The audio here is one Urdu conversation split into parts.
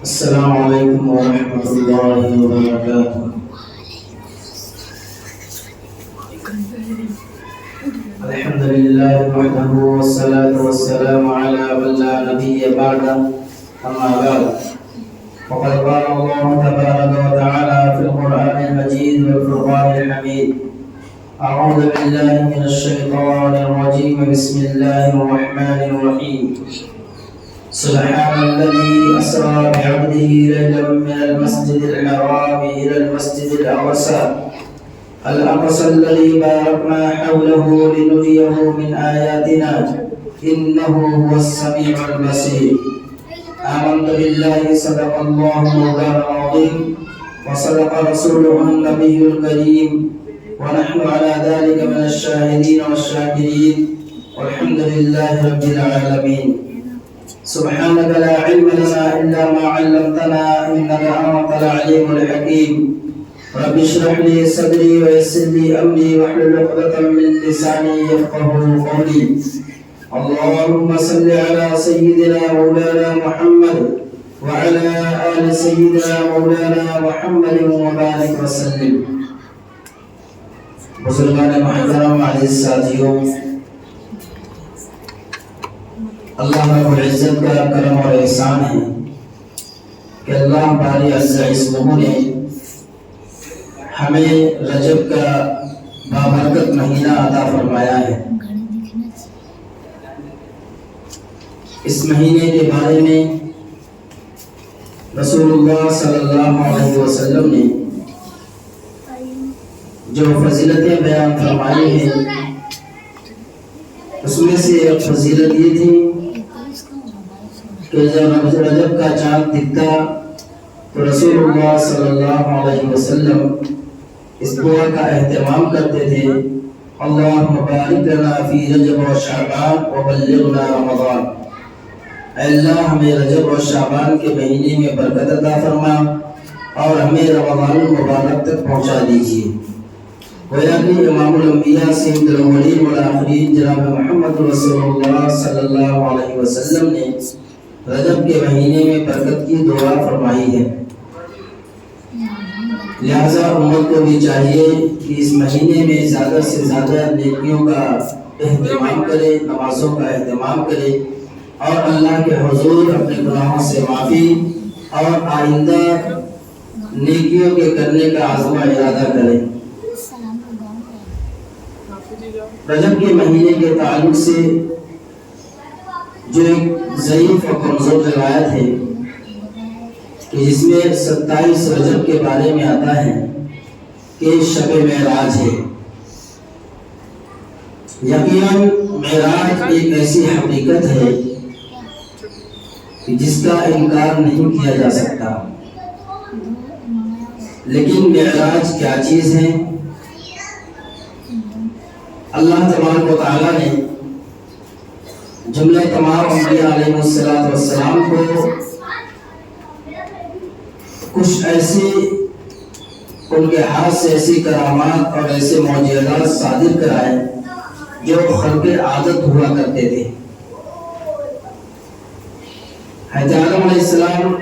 السلام علیکم ورحمۃ اللہ وبرکاتہ۔ الحمد للہ وحدہ والصلاة والسلام علی من لا نبی بعدہ، اما بعد فقد قال اللہ تبارک وتعالی فی القرآن المجید والفرقان الحمید: اعوذ باللہ من الشیطان الرجیم، بسم اللہ الرحمن الرحیم۔ سبحان الذي أسرى بعبده ليلا من المسجد الحرام إلى المسجد الأقصى الذي باركنا حوله لنريه من آياتنا إنه هو السميع البصير۔ آمنت بالله صدق الله مولانا العظيم وصدق رسوله النبي الكريم ونحن على ذلك من الشاهدين والشاكرين والحمد لله رب العالمين۔ سبحانك لا علم لنا إلا ما علمتنا إنك أنت العليم الحكيم۔ رب اشرح لي صدري ويسر لي أمري واحلل عقدة من لساني يفقهوا قولي۔ اللهم صل على سيدنا مولانا محمد وعلى آل سيدنا مولانا محمد وبارك وسلم۔ بزرگان محترم، عزیز ساتھیوں، اللہ رب العزت کا کرم اور احسان ہے کہ اللہ باری عز اسمہ نے ہمیں رجب کا بابرکت مہینہ عطا فرمایا ہے۔ اس مہینے کے بارے میں رسول اللہ صلی اللہ علیہ وسلم نے جو فضیلتیں بیان فرمائی ہیں، اس میں سے ایک فضیلت یہ تھی کہ جب رجب کا چاند دکھتا تو رسول اللہ صلی اللہ علیہ وسلم اس دعا کا اہتمام کرتے تھے: اللہم بارک لنا فی رجب و شعبان وبلغنا رمضان۔ اے اللہ، ہمیں رجب اور شعبان کے مہینے میں برکت عطا فرما اور ہمیں رمضان المبارک تک پہنچا دیجیے۔ گویا کہ امام الانبیاء سید الاولین والآخرین جناب محمد رسول اللہ صلی اللہ علیہ وسلم نے رجب کے مہینے میں برکت کی دعا فرمائی ہے، لہذا امت کو بھی چاہیے کہ اس مہینے میں زیادہ سے زیادہ نیکیوں کا اہتمام کرے، نمازوں کا اہتمام کرے اور اللہ کے حضور اپنے گناہوں سے معافی اور آئندہ نیکیوں کے کرنے کا عزم و ارادہ کرے۔ رجب کے مہینے کے تعلق سے جو ایک ضعیف اور کمزور روایت ہے کہ جس میں 27 رجب کے بارے میں آتا ہے کہ شب معراج ہے۔ یقیناً معراج ایک ایسی حقیقت ہے کہ جس کا انکار نہیں کیا جا سکتا، لیکن معراج کیا چیز ہے؟ اللہ تبارک و تعالیٰ نے جملہ تمام انبیاء علیہ السلام کو کچھ ایسی ان کے ہاتھ سے ایسی کرامات اور ایسے معجزات صادر کرائے جو خلق عادت ہوا کرتے تھے۔ حضرت آدم علیہ السلام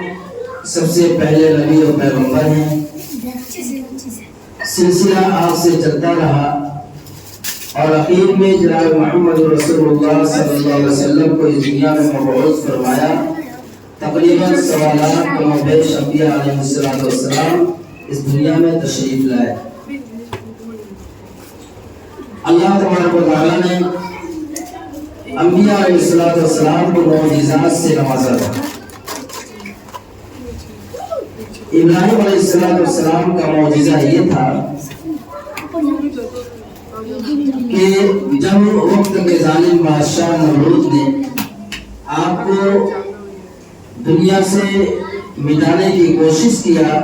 سب سے پہلے نبی اور پیغمبر ہیں۔ سلسلہ آپ سے چلتا رہا اور اخیر میں جناب محمد رسول اللہ صلی اللہ علیہ وسلم کو اس دنیا میں مبعوث فرمایا۔ تقریباً 1.25 لاکھ کم و بیش انبیاء علیہ السلام اس دنیا میں تشریف لائے۔ اللہ تبارک و تعالیٰ نے انبیاء علیہ السلام کو معجزات سے نوازا تھا۔ ابراہیم علیہ السلام کا معجزہ یہ تھا کہ جب وقت کے ظالم بادشاہ نمرود نے آپ کو دنیا سے مٹانے کی کوشش کیا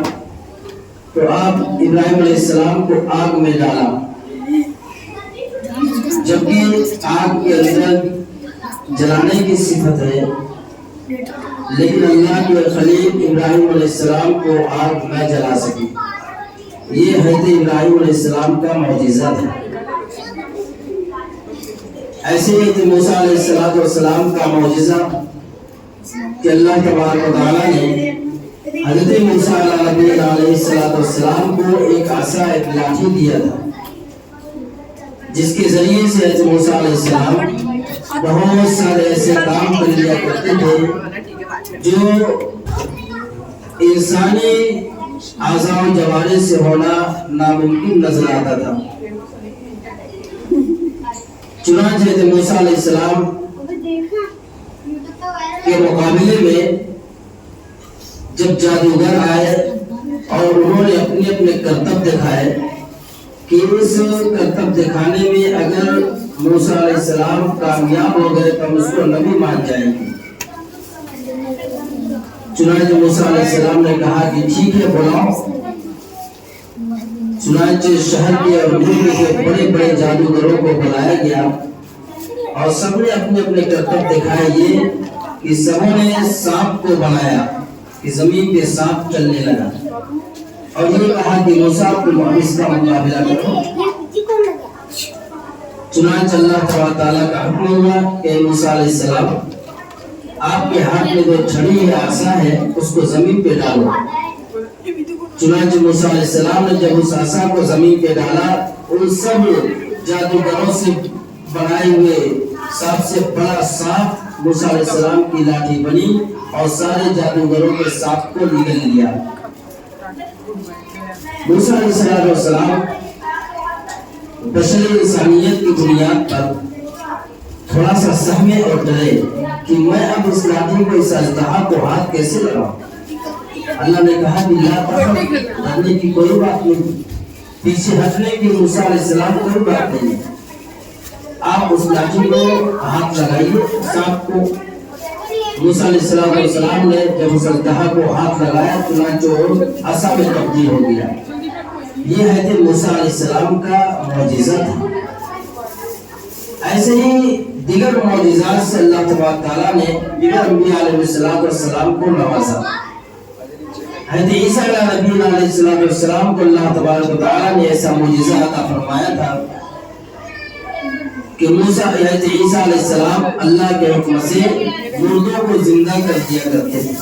تو آپ ابراہیم علیہ السلام کو آگ میں ڈالا، جبکہ آگ کے اندر جلانے کی صفت ہے، لیکن اللہ کے خلیل ابراہیم علیہ السلام کو آگ نہ جلا سکی۔ یہ حضرت ابراہیم علیہ السلام کا معجزہ تھا۔ ایسے ہی موسیٰ علیہ السلام کا معجزہ کہ اللہ تبارک و تعالیٰ نے حضرت موسیٰ علیہ السلام کو ایک عصا ایک لاٹھی دیا تھا، جس کے ذریعے سے حضرت موسیٰ علیہ السلام بہت سارے ایسے کام کر لیا کرتے تھے جو انسانی اعضاء و جوارح سے ہونا ناممکن نظر آتا تھا۔ چنانچہ حضرت موسیٰ علیہ السلام کے مقابلے میں جب جادوگر آئے اور انہوں نے اپنے اپنے کرتب دکھائے کہ اس کرتب دکھانے میں اگر موسیٰ علیہ السلام کامیاب ہو گئے تو ہم اس کو نبی مان جائیں گے۔ چنانچہ موسیٰ علیہ السلام نے کہا کہ ٹھیک ہے بلاؤ۔ چنانچہ شہر کے اور ملک کے بڑے بڑے جادوگروں کو بلایا گیا اور سب نے اپنے اپنے کرتب دکھائے یہ کہ سبوں نے سانپ کو بنایا کہ زمین پہ سانپ چلنے لگا اور یہ کہا کہ موسیٰ تم اس کا مقابلہ کرو۔ چنانچہ اللہ تعالیٰ کا حکم ہوا کہ موسیٰ علیہ السلام آپ کے ہاتھ میں جو چھڑی ہے عصا ہے اس کو زمین پہ ڈالو۔ چنانچہ موسیٰ علیہ السلام نے جب اس عصا کو زمین پہ ڈالا ان سب جادوگروں سے بنائے ہوئے سب سے بڑا سانپ موسیٰ علیہ السلام کی لاٹھی بنی اور سارے جادوگروں کے سانپ کو نگل لیا۔ موسیٰ علیہ السلام بشری انسانیت کی بنیاد پر تھوڑا سا سہمے اور ڈرے کہ میں اب اس لاٹھی کو اس اژدہا کو ہاتھ کیسے لگاؤں۔ اللہ نے کہا کہ لا تخف، ڈرنے کی کوئی بات نہیں، پیچھے ہٹنے کی موسیٰ علیہ السلام کوئی بات نہیں، آپ اس لاٹھی کو ہاتھ لگائیے سانپ کو۔ موسیٰ علیہ السلام نے جب اس اژدہا کو ہاتھ لگایا چنانچہ عصا میں تبدیل ہو گیا۔ یہ حضرت موسیٰ علیہ السلام کا معجزہ تھا۔ ایسے ہی دیگر معجزات سے اللہ تبارک تعالیٰ نے دیگر انبیاء علیہ السلام کو نوازا۔ حضرت عیسیٰ علیہ السلام کو اللہ تبارک تعالیٰ نے ایسا معجزہ عطا فرمایا تھا کہ حضرت عیسیٰ علیہ السلام اللہ کے حکم سے مردوں کو زندہ کر دیا کرتے تھے۔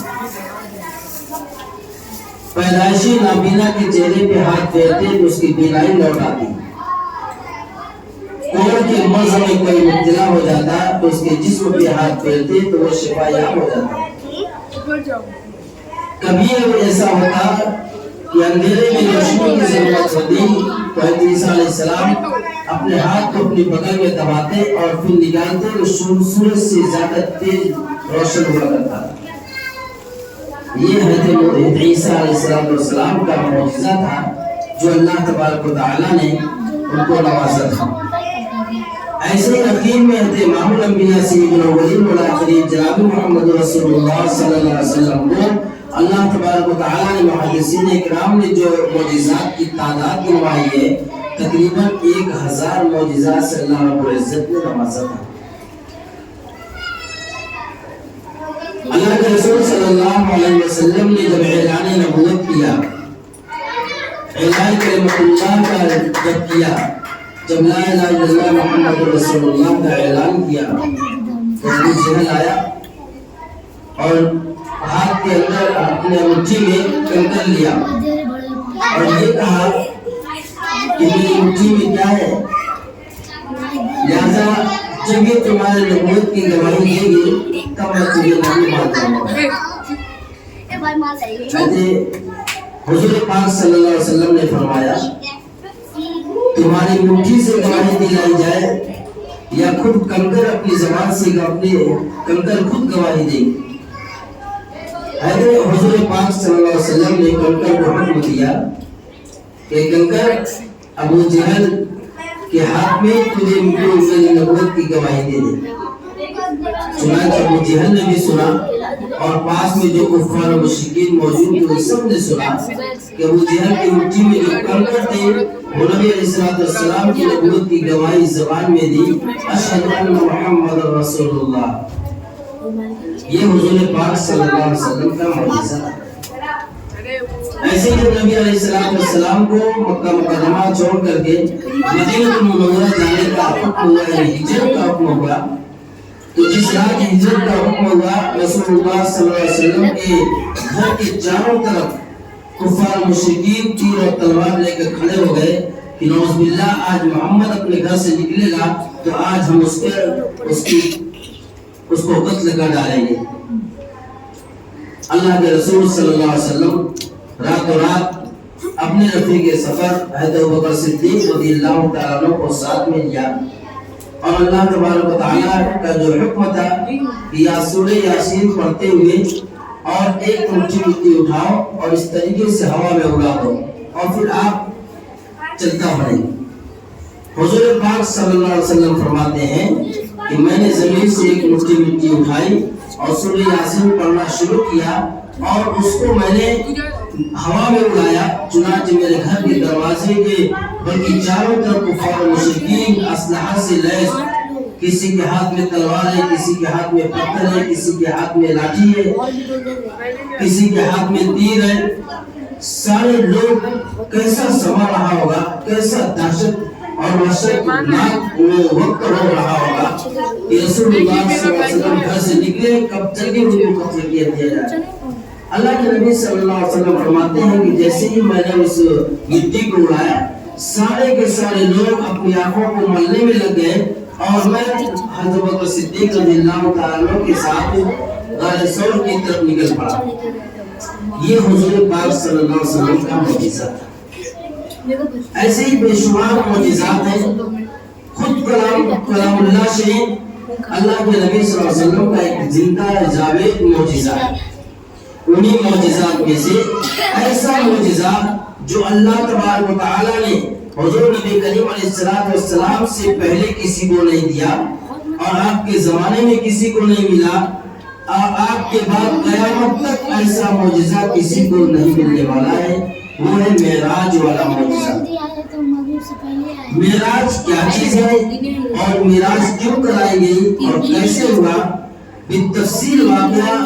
پیدائشی نابینا کے چہرے پہ ہاتھ پھیرتے تو اس کی بینائی لوٹ آتی، کوڑ کے مرض میں کوئی مبتلا ہو جاتا تو اس کے جسم پہ ہاتھ پھیرتے تو وہ شفا یاب ہو جاتا۔ کبھی ایسا ہوتا کہ اندھیرے میں روشنی کی ضرورت ہوتی تو حضرت عیسیٰ علیہ السلام اپنے ہاتھ کو اپنی بغل میں دباتے اور پھر نکالتے تو سورج سے زیادہ تیز روشن ہوا کرتا۔ یہ حضرت عیسیٰ علیہ السلام کا معجزہ تھا جو اللہ تبارک و تعالیٰ نے ان کو نوازا تھا۔ ایسے ہی عقیم میں حضرت امام الانبیاء سید الاولین والآخرین جناب محمد رسول اللہ صلی اللہ علیہ وسلم کو اللہ تبارک و تعالیٰ نے محدثین اکرام نے جو معجزات کی تعداد گنوائی ہے تقریباً 1000 معجزات سے اللہ رب العزت نے نوازا تھا۔ اللہ کے رسول صلی اللہ علیہ وسلم نے جب اعلان نبوت کیا، اعلان کلمۃ اللہ کا جب کیا، جب لا الہ الا اللہ محمد رسول اللہ کا اعلان کیا تو ابو جہل آیا اور ہاتھ کے اندر اپنے مٹھی میں کنکر لیا اور یہ کہا کہ میری مٹھی میں کیا ہے، لہذا جب یہ تمہارے نبوت کی گواہی دے گی تب میں تجھے نہیں مانتا ہوں۔ حضور پاک صلی اللہ علیہ وسلم نے فرمایا تمہاری مٹھی سے گواہی دلائی جائے یا خود کنکر اپنی زبان سے اپنے کنکر خود گواہی دے۔ حضور پاک صلی اللہ علیہ وسلم نے کنکر کو حکم دیا کہ کنکر ابو جہل کے ہاتھ میں تجھے میری نبوت کی گواہی دے دے۔ چنانچہ ابو جہل نے بھی سنا اور پاس میں جو کفار و مشرکین موجود تھے سب نے سنا کہ ابو جہل کی مٹھی میں جو کنکر تھے وہ نبی علیہ السلام کی نبوت کی گواہی زبان میں دی، اشہد ان محمد رسول اللہ۔ یہ حضور پاک صلی اللہ علیہ وسلم کا معجزہ تھا۔ ایسے ہی جب نبی علیہ السلام کو مکہ مکرمہ چھوڑ کر کے مدینہ منورہ جانے کا حکم ہوا، ہجرت کا حکم ہوا تو جس رات ہجرت کا حکم ہوا رسول اللہ صلی اللہ علیہ وسلم کے گھر کے چاروں طرف کفار مشرکین تیر اور تلوار لے کر کھڑے ہو گئے کہ نعوذ باللہ آج محمد اپنے گھر سے نکلے گا تو آج ہم اس کو قتل کر ڈالیں گے۔ اللہ کے رسول صلی اللہ علیہ وسلم راتوں رات اپنے رفیق سفر حضرت ابوبکر صدیق رضی اللہ تعالیٰ عنہ کو ساتھ میں لیا اور اللہ تبارک و تعالیٰ کا جو حکم تھا کہ یا سورہ یاسین پڑھتے ہوئے اور ایک مٹھی مٹی اٹھاؤ اور اس طریقے سے ہوا میں اڑا دو اور پھر آپ چلتا بڑھیں۔ حضور پاک صلی اللہ علیہ وسلم فرماتے ہیں کہ میں نے زمین سے ایک مٹھی مٹی اٹھائی اور سورہ یاسین پڑھنا شروع کیا اور اس کو میں نے ہوا میں اڑایا، چنانچہ میرے گھر کے دروازے کے بلکہ چاروں طرف کفار و مشرکین اسلحہ سے لیس، کسی کے ہاتھ میں تلوار ہے، کسی کے ہاتھ میں پتھر ہے، کسی کے ہاتھ میں لاٹھی ہے، کسی کے ہاتھ میں تیر ہے، سارے لوگ کیسا سما رہا ہوگا، کیسا دہشت اور وحشتناک وہ وقت ہو رہا ہوگا کہ رسول اللہ صلی اللہ علیہ وسلم گھر سے نکلے کب چل کے ان کو قتل کیا جائے۔ اللہ کے نبی صلی اللہ علیہ وسلم فرماتے ہیں کہ جیسے ہی میں نے اس مٹی کو اڑایا سارے کے سارے لوگ اپنی آنکھوں کو ملنے میں لگ گئے اور میں حضرت ابوبکر صدیق رضی اللہ تعالیٰ عنہ کے ساتھ غار ثور کی طرف نکل پڑا۔ یہ حضور پاک صلی اللہ علیہ وسلم کا معجزہ تھا۔ ایسے ہی بے شمار معجزات ہیں۔ خود کلام اللہ شریف اللہ کے نبی صلی اللہ علیہ وسلم کا ایک زندہ جاوید معجزہ ہے۔ انہی معجزات میں سے ایسا معجزہ جو اللہ تبارک و تعالیٰ نے حضور نبی کریم علیہ السلام سے پہلے کسی کو نہیں دیا اور آپ کے زمانے میں کسی کو نہیں ملا اور آپ کے بعد قیامت تک ایسا معجزہ کسی کو نہیں ملنے والا ہے، وہ ہے معراج والا معجزہ۔ معراج کیا چیز ہے اور معراج کیوں کرائی گئی اور کیسے ہوا، بالتفصیل واقعہ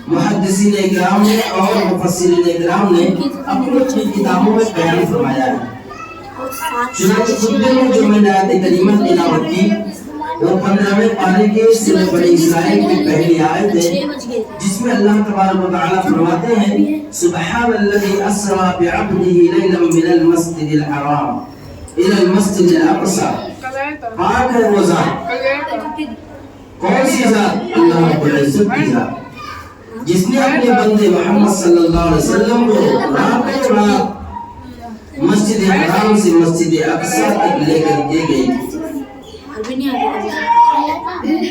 محدثین اکرام نے اور مفسرین اکرام نے اپنی کتابوں میں بیان فرمایا ہے۔ چنانچہ خطبے میں جو میں نے آیت کریمہ تلاوت کی وہ 15ویں پارے کے سورہ بنی اسرائیل کی پہلی آیت ہے، جس میں اللہ تبارک و تعالیٰ فرماتے ہیں سبحان الذی اسری بعبدہ لیلا من المسجد الحرام الى المسجد الاقصی۔ پاک ہے وہ ذات، کون سی ذات؟ اللہ رب العزت کی ذات، جس نے اپنے بندے محمد صلی اللہ علیہ وسلم کو راتوں رات مسجد حرام سے مسجد اقصی تک لے کر کے گئی۔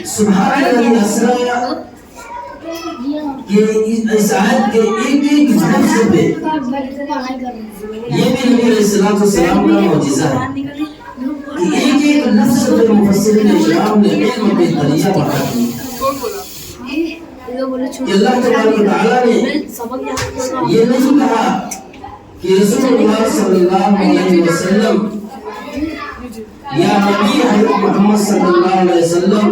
سبحان الذی اسری کہ اس آیت کے ایک ایک لفظ پہ یہ بھی نبی علیہ السلام کا معجزہ ہے کہ ایک ایک لفظ پہ مفسرین اکرام نے علم پہ دریا بڑھا دی کہ اللہ تبارک و تعالیٰ نے یہ نہیں کہا کہ رسول اللہ صلی اللہ علیہ وسلم یا نبی حضرت محمد صلی اللہ علیہ وسلم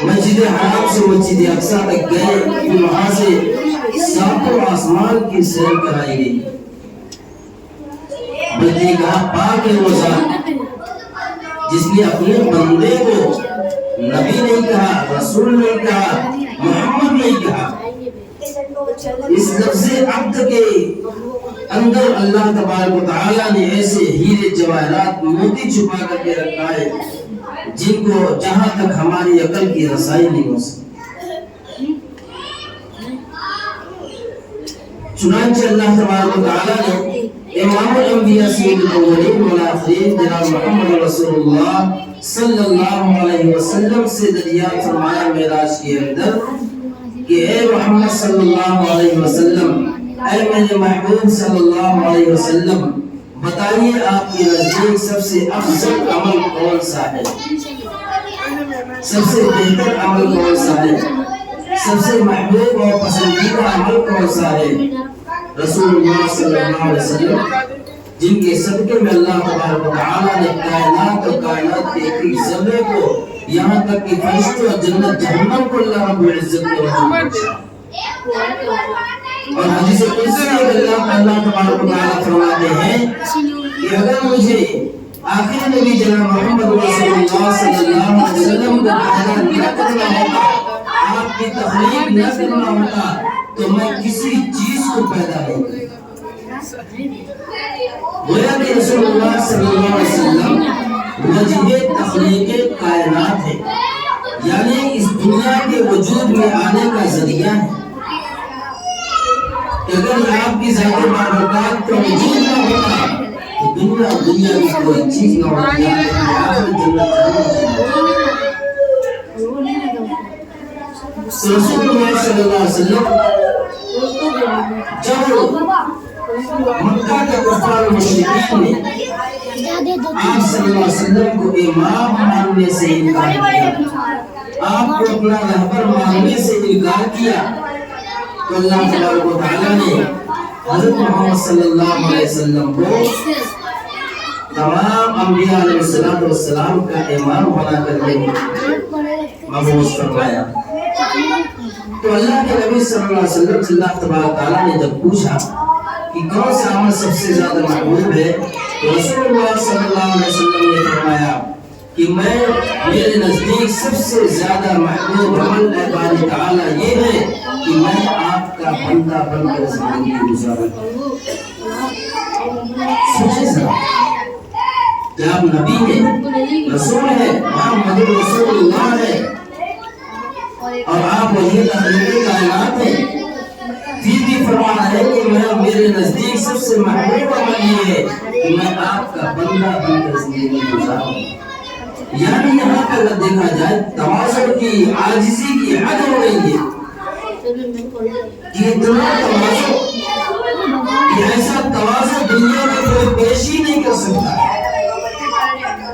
مسجد حرام سے مسجد اقصی تک گئے، پھر وہاں سے ساتوں آسمان کی سیر کرائی گئی، بلکہ کہا پاک ہے وہ ذات جس نے اپنے بندے کو نبی نہیں کہا، رسول نہیں کہا، محمد نہیں کہا۔ اس لفظ عبد کے اندر اللہ تبارک و تعالیٰ نے ایسے ہیرے جواہرات موتی چھپا کر کے رکھا ہے جن کو جہاں تک ہماری عقل کی رسائی نہیں ہو سکتی۔ چنانچہ اللہ تبارک و تعالیٰ نے امام الانبیاء سید الاولین والآخرین جناب محمد رسول اللہ صلی اللہ علیہ وسلم سے دریافت فرمایا معراج کے اندر کہ اے محمد صلی اللہ علیہ وسلم، اے میرے محبوب صلی اللہ علیہ وسلم، بتائیے آپ کی نزدیک سب سے افضل عمل کون سا ہے، سب سے بہتر عمل کون سا ہے، سب سے محبوب اور پسندیدہ عمل کون سا ہے؟ رسول اللہ صلی اللہ علیہ وسلم جن کے صدقے میں اللہ تبارک و تعالیٰ نے کائنات اور کائنات کے ایک ذرے کو یہاں تک کہ فرشتوں اور جنت جہنم کو اللہ رب العزت نے وجود بخشا۔ اور حدیث قدسی اللہ تبارک و تعالیٰ فرماتے ہیں کہ اگر مجھے آخری نبی جناب محمد رسول اللہ صلی اللہ اگر پیدا نہ کرنا ہوتا، آپ کی تخلیق نہ کرنا ہوتا تو میں کسی چیز کو پیدا نہیں کرتا۔ گویا کہ رسول اللہ صلی اللہ علیہ وسلم وجہ تخلیق کائنات ہے، یعنی اس دنیا کے وجود میں آنے کا ذریعہ ہے۔ اگر آپ کی ذات بابرکات کا وجود نہ ہوتا تو دنیا کی کوئی چیز نہ ہوتی، رسول اللہ صلی اللہ علیہ وسلم جب مکہ کے کفار مشرکین نے آپ صلی اللہ علیہ وسلم کو امام ماننے سے انکار کیا، آپ کو اپنا رہبر ماننے سے انکار کیا، تو اللہ تبارک و تعالیٰ نے حضرت محمد صلی اللہ علیہ وسلم کو تمام انبیاء علیہ السلام کا امام بنا کر کے مبعوث فرمایا۔ تو اللہ کے نبی صلی اللہ علیہ وسلم سے اللہ تبارک تعالیٰ نے جب پوچھا کہ کون سا عمل سب سے زیادہ محبوب ہے، تو رسول اللہ صلی اللہ علیہ وسلم نے فرمایا کہ میرے نزدیک سب سے زیادہ محبوب عمل اے باری تعالیٰ یہ ہے کہ میں آپ کا بندہ بن کر زندگی گزاروں۔ سوچیں ذرا کہ آپ نبی ہیں، رسول ہیں، محمد رسول اللہ ہے، اور آپ وہی تخلیق کائنات ہیں، پھر بھی فرما رہے کہ میرے نزدیک سب سے محبوب عمل یہ ہے کہ میں آپ کا بندہ بن کر زندگی گزاروں۔ یعنی یہاں پہ اگر دیکھا جائے تواضع کی، عاجزی کی حد ہو رہی ہے کہ اتنا تواضع، کہ ایسا تواضع دنیا میں کوئی پیش ہی نہیں کر سکتا،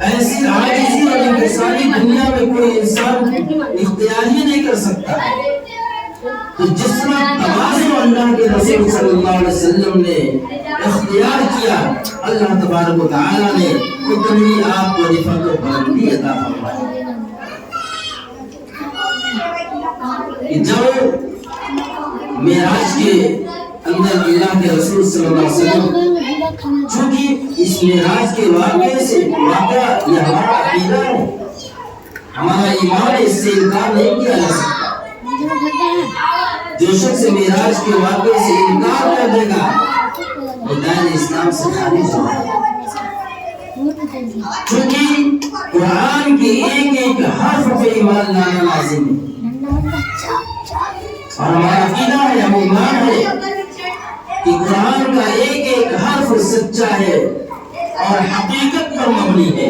ایسی عاجزی اور انکساری دنیا میں کوئی انسان اختیار ہی نہیں کر سکتا۔ تو جس طرح تواضع اللہ کے رسول صلی اللہ علیہ وسلم نے اختیار کیا، اللہ تبارک و تعالیٰ نے اتنی آپ کو رفعت و بلندی عطا فرمائی۔ جب معراج کے اندر اللہ کے رسول صلی اللہ علیہ وسلم، چونکہ اس معراج کے واقعے سے واقعہ یہ ہمارا عقیدہ ہے، ہمارا ایمان ہے، اس سے انکار نہیں کیا جا سکتا۔ جو شخص معراج کے واقعے سے انکار کر دے گا وہ دائرہ اسلام سے خارج ہو جائے گا، چونکہ قرآن کے ایک ایک حرف پہ ایمان لانا لازم ہے، اور ہمارا عقیدہ ہے، ہم ایمان ہے کہ قرآن کا ایک ایک حرف سچا ہے اور حقیقت پر مبنی ہے۔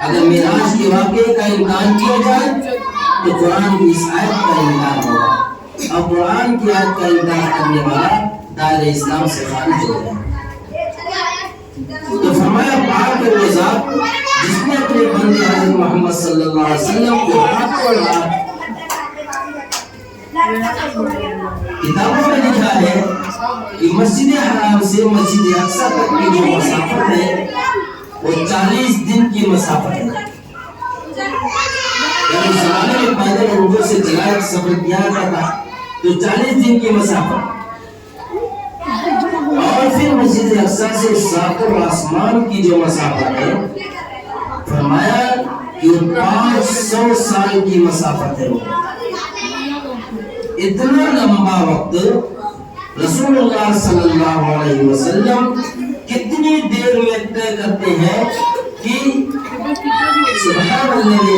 اگر معراج کے واقعے کا انکار کیا جائے تو قرآن کی اس آیت کا انکار ہوگا، اور قرآن کی آیت کا انکار کرنے والا دائرہ اسلام سے خارج ہو جائے۔ تو فرمایا پاک ہے وہ ذات جس نے اپنے بندے حضرت محمد صلی اللہ علیہ وسلم کو ہاتھوں ہاتھ، کتابوں میں لکھا ہے کہ مسجد حرام سے مسجد اقصی تک کی جو مسافت ہے وہ 40 دن کی مسافت ہے۔ یعنی زمانے میں پیدل لوگوں سے چلا ایک سفر کیا تھا تو 40 دن کی مسافت، اور پھر مسجد اقصی سے ساتوں آسمان کی جو مسافت ہے، فرمایا کہ 500 سال کی مسافت ہے۔ اتنا لمبا وقت رسول اللہ صلی اللہ علیہ وسلم کتنی دیر میں طے کرتے ہیں کہ سبحان الذی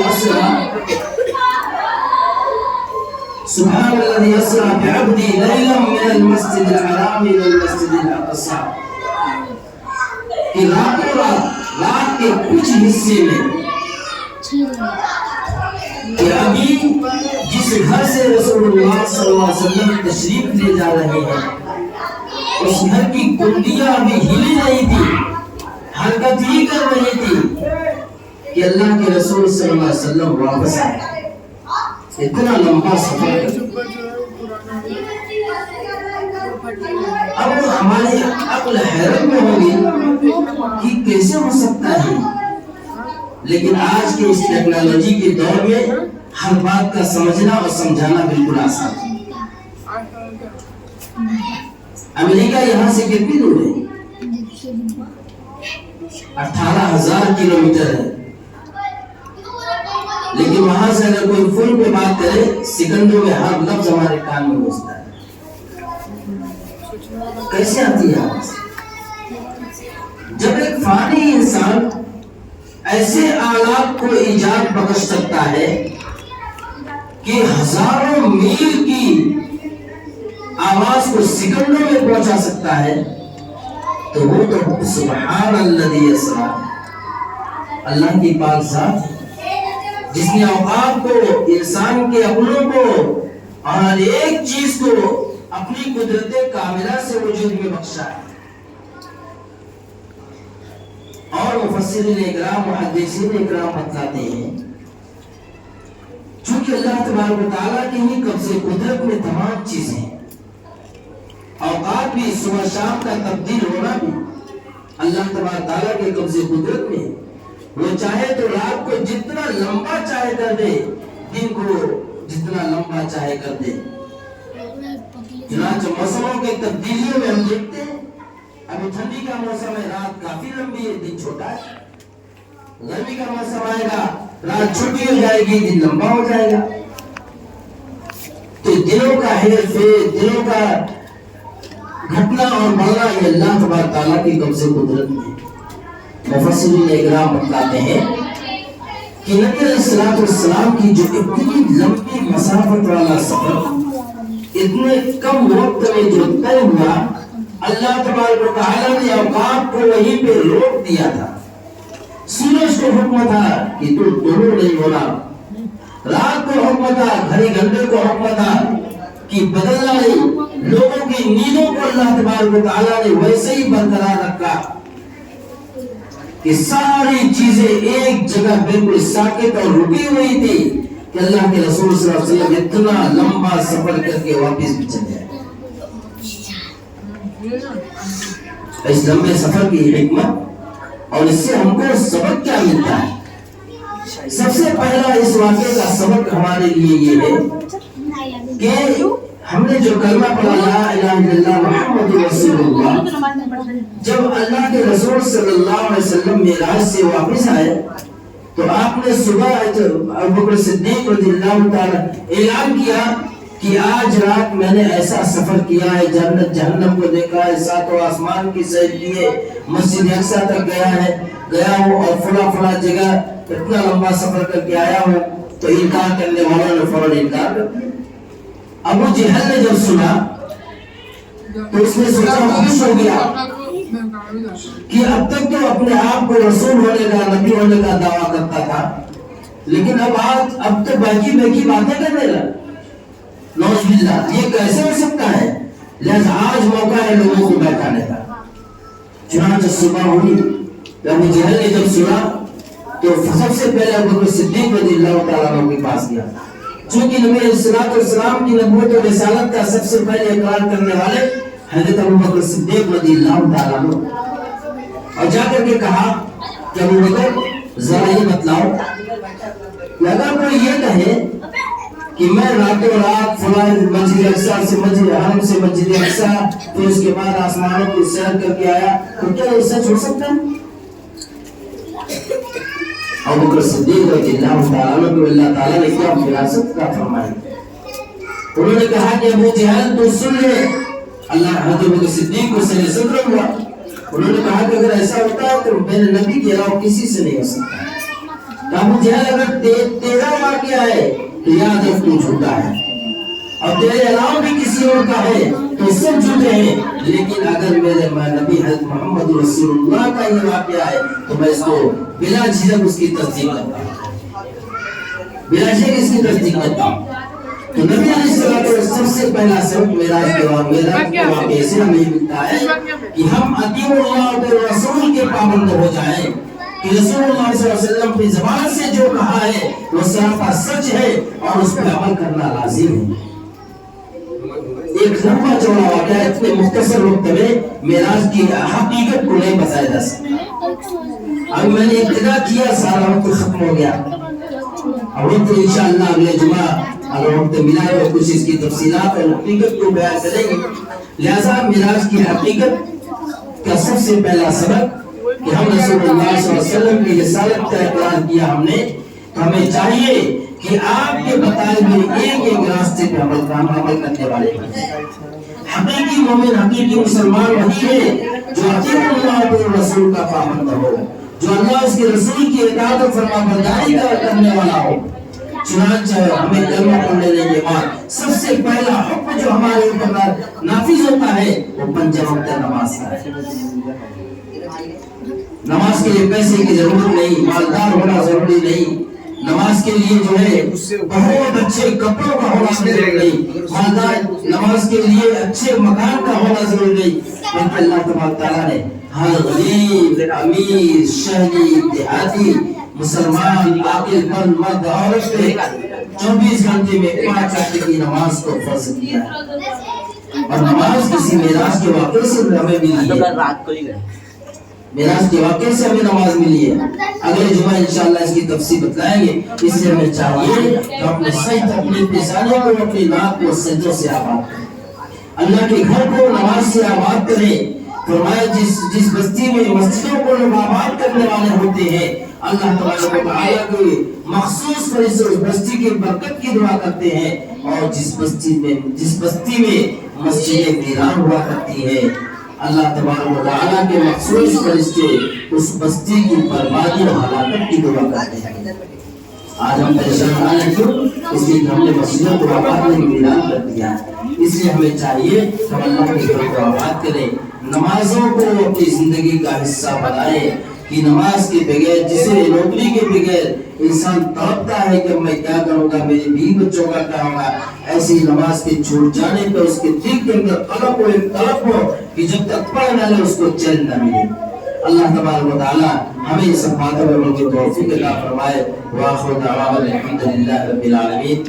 اسرا بعبدی لیلا من المسجد الحرام الى المسجد الاقصی، کہ رات کے کچھ حصے میں، کہ ابھی جس گھر سے رسول اللہ صلی اللہ علیہ وسلم تشریف لے جا رہے ہیں اس گھر کی کنڈیاں ابھی ہلی نہیں تھی، حرکت ہی کر رہی تھی کہ اللہ کے رسول صلی اللہ علیہ وسلم واپس آئے۔ اتنا لمبا سفر، اب ہماری عقل حیرت میں ہوگی کہ کیسے ہو سکتا ہے، لیکن آج کے اس ٹیکنالوجی کے دور میں ہر بات کا سمجھنا اور سمجھانا بالکل آسان ہے۔ امریکہ یہاں سے کتنی دور ہے؟ 18,000 کلومیٹر ہے۔ لیکن وہاں سے اگر کوئی فل پہ بات کرے سیکنڈوں میں ہر لفظ ہمارے کان میں گھستا ہے. کیسے آتی ہے آواز؟ جب ایک فانی انسان ایسے آلات کو ایجاد بخش سکتا ہے کہ ہزاروں میل کی آواز کو سیکنڈوں میں پہنچا سکتا ہے تو وہ تو سبحان الذی اسریٰ، اللہ کی پاک ذات جس نے اوقات کو، انسان کے عقلوں کو اور ہر ایک چیز کو اپنی قدرت کاملہ سے وجود میں بخشا ہے. اور مفسرین اکرام محدثین اکرام بتلاتے ہیں چونکہ اللہ تبارک و تعالیٰ کے ہی قبضے قدرت میں تمام چیزیں ہیں. اوقات بھی، صبح شام کا تبدیل ہونا بھی اللہ تبارک تعالیٰ کے قبضے قدرت میں. وہ چاہے تو رات کو جتنا لمبا چاہے کر دے، دن کو جتنا لمبا چاہے کر دے. چنانچہ موسموں کی تبدیلیوں میں ہم دیکھتے ہیں ابھی ٹھنڈی کا موسم ہے، رات کافی لمبی ہے، دن چھوٹا ہے. گرمی کا موسم آئے گا، رات چھوٹی ہو جائے گی، دن لمبا ہو جائے گا. تو دنوں کا ہیر پھیر، دنوں کا گھٹنا اور بڑھنا یہ اللہ تبارک تعالیٰ کی قبضے قدرت میں. مفسرین اکرام بتلاتے ہیں کہ نبی علیہ السلام کی جو اتنی لمبی مسافت والا سفر اتنے کم وقت میں جو طے ہوا، اللہ تبارک و تعالیٰ نے اوقات کو وہیں پہ روک دیا تھا. سورج کو حکم تھا کہ تو طلوع نہیں ہونا، رات کو حکم تھا، گھڑی گھنٹے کو حکم تھا کہ بدلنا نہیں. لوگوں کی نیندوں کو اللہ تبارک و تعالیٰ نے ویسے ہی برقرار رکھا کہ ساری چیزیں ایک جگہ بالکل ساکت اور رکی ہوئی تھی کہ اللہ کے رسول صلی اللہ علیہ وسلم اتنا لمبا سفر کر کے واپس بھی چلے آئے. اس لمبے سفر کی حکمت اور اس سے ہم کو سبق کیا ملتا ہے؟ سب سے پہلا اس واقعے کا سبق ہمارے لیے یہ ہے کہ ہم نے جو کلمہ پڑھا لا الہ الا اللہ محمد رسول اللہ، جب اللہ کے رسول صلی اللہ علیہ وسلم معراج سے واپس آئے تو آپ نے صبح ابوبکر صدیق رضی اللہ تعالی اعلان کیا کہ آج رات میں نے ایسا سفر کیا ہے، جنت جہنم کو دیکھا ہے، ساتوں آسمان کی سیر کی ہے، مسجد اقصی تک گیا ہوں اور فلاں جگہ اتنا لمبا سفر کر کے آیا ہوں. تو انکار کرنے والوں نے فوراً انکار کر دیا. ابو جہل نے جب سنا تو اس نے سوچا، خوش ہو گیا کہ اب تک تو اپنے آپ کو رسول ہونے کا، نبی ہونے کا دعویٰ کرتا تھا، لیکن اب تو باقی باتیں کرنے لگا. نعوذ باللہ، یہ کیسے ہو سکتا ہے؟ لہذا آج موقع ہے لوگوں کو بہکانے کا. چنانچہ صبح ہوئی، ابو جہل نے جب سنا تو سب سے پہلے ابوبکر صدیق رضی اللہ تعالیٰ عنہ کے پاس گیا. چونکہ نبی علیہ السلام کی نبوت اور رسالت کا سب سے پہلے اقرار کرنے والے حضرت ابوبکر صدیق رضی اللہ تعالیٰ عنہ، اور جا کر کے کہا کہ ابوبکر ذرا یہ بتلاؤ کہ اگر کوئی یہ کہے کہ میں راتوں رات فلاں مسجد اقصی سے مسجد حرم سے مسجد اقصی پھر اس کے بعد آسمانوں کی سیر کر کے آیا، تو کیا یہ سچ ہو سکتا ہے؟ ابوبکر صدیق رضی اللہ تعالیٰ عنہ کو اللہ تعالیٰ نے کیا فراست کا فرمایا. انہوں نے کہا کہ ابو جہل تو سن لے. اللہ حضرت ابوبکر صدیق کو سر صدر ہوا. انہوں نے کہا کہ اگر ایسا ہوتا ہے تو میرے نبی کے علاوہ کسی سے نہیں ہو سکتا. تو ابو جہل اگر تیرا واقعہ ہے تو یاد رکھ تو جھوٹا ہے، اور تیرے علاوہ بھی کسی اور کا ہے تو سب جھوٹے ہیں. لیکن اگر میرے نبی حضرت محمد رسول اللہ کا یہ واقعہ ہے تو میں اس کو بلا جھجک اس کی تصدیق کرتا ہوں، بلا جھجک اس کی تصدیق کرتا ہوں. تو نبی علیہ الصلوۃ والسلام سب سے پہلا سبق معراج کے واقعے سے ہمیں ملتا ہے کہ ہم اطیع اللہ و رسول کے پابند ہو جائیں، کہ رسول اللہ صلی اللہ علیہ وسلم کی زبان سے جو کہا ہے وہ صراحہ سچ ہے اور اس پر عمل کرنا لازم ہے. ایک لمبا چوڑا واقعہ اتنے مختصر وقت میں معراج کی حقیقت کو نہیں بتایا جا سکتا. اب میں نے ابتدا کیا، سارا وقت ختم ہو گیا. اب وقت انشاءاللہ اگلے جمعہ اگر وقت ملا تو کچھ اس کی تفصیلات اور حقیقت کو بیان کریں گے. لہذا معراج کی حقیقت کا سب سے پہلا سبق کہ ہم رسول اللہ صلی اللہ علیہ وسلم کی رسالت کا اقرار کیا ہم نے تو ہمیں چاہیے کہ آپ کے بتائے ہوئے ایک ایک راستے پہ عمل کرنے والے ہیں۔ حقیقی مومن، حقیقی مسلمان وہی ہے جو اطیع اللہ و رسول کا پابند ہو، جو اللہ اس کے رسول کی اطاعت و فرما برداری کرنے والا ہو۔ چنانچہ ہمیں کلمہ پڑھنے کے بعد سب سے پہلا حکم جو ہمارے اوپر نافذ ہوتا ہے وہ 5 وقت نماز کا ہے۔ نماز کے لیے پیسے کی ضرورت نہیں، مالدار ہونا ضروری نہیں، نماز کے لیے جو ہے بہت اچھے کپڑوں کا ہونا ضروری نہیں، مالدار نماز کے لیے اچھے مکان کا ہونا ضروری نہیں، بلکہ اللہ تبارک تعالیٰ نے ہر غریب، امیر، شہری، دیہاتی، مسلمان، عاقل، مرد، عورت پہ 24 گھنٹے میں 5 وقت کی نماز کو فرض کیا ہے۔ اور نماز کسی میراث کے واقعے سے ہمیں ملی ہے، میراث کے واقعے سے ہمیں نماز ملی ہے۔ اگلے جمعہ انشاءاللہ اس کی تفصیل بتلائیں گے۔ اس لیے ہمیں چاہیے کہ اپنے سجدہ، اپنے پیشانی کو، اپنی ناک کو سجدوں سے آباد کریں، اللہ کے گھر کو نماز سے آباد کریں۔ فرمایا جس بستی میں مسجدوں کو لوگ آباد کرنے والے ہوتے ہیں، اللہ تبارک و تعالیٰ کے مخصوص فرشتے اس بستی کی برکت کی دعا کرتے ہیں، اور جس بستی میں مسجدیں ویران ہوا کرتی ہے، اللہ تبارک و تعالیٰ کے مخصوص فرشتے اس بستی کی بربادی اور ہلاکت کی دعا کرتے ہیں۔ آج ہم پریشان ہیں کیوں؟ اس لیے ہم نے مسجدوں کو آباد نہیں ویران کر دیا ہے۔ اس لیے ہمیں چاہیے کہ ہم اللہ کے گھر کو آباد کریں، نمازوں کو اپنی زندگی کا حصہ بنائیں، کہ نماز کے بغیر، جسے نوکری کے بغیر انسان تڑپتا ہے کہ میں کیا کروں گا، میرے بیوی بچوں کا کیا ہوگا، ایسی نماز کے چھوٹ جانے پہ اس کے دل کے اندر طلب ہو کہ جب تک پڑھ نہ لے اس کو چین نہ ملے۔ اللہ تبارک و تعالی ہمیں اس باتوں میں توفیق عطا فرمائے۔ وآخر دعوانا الحمدللہ رب العالمین۔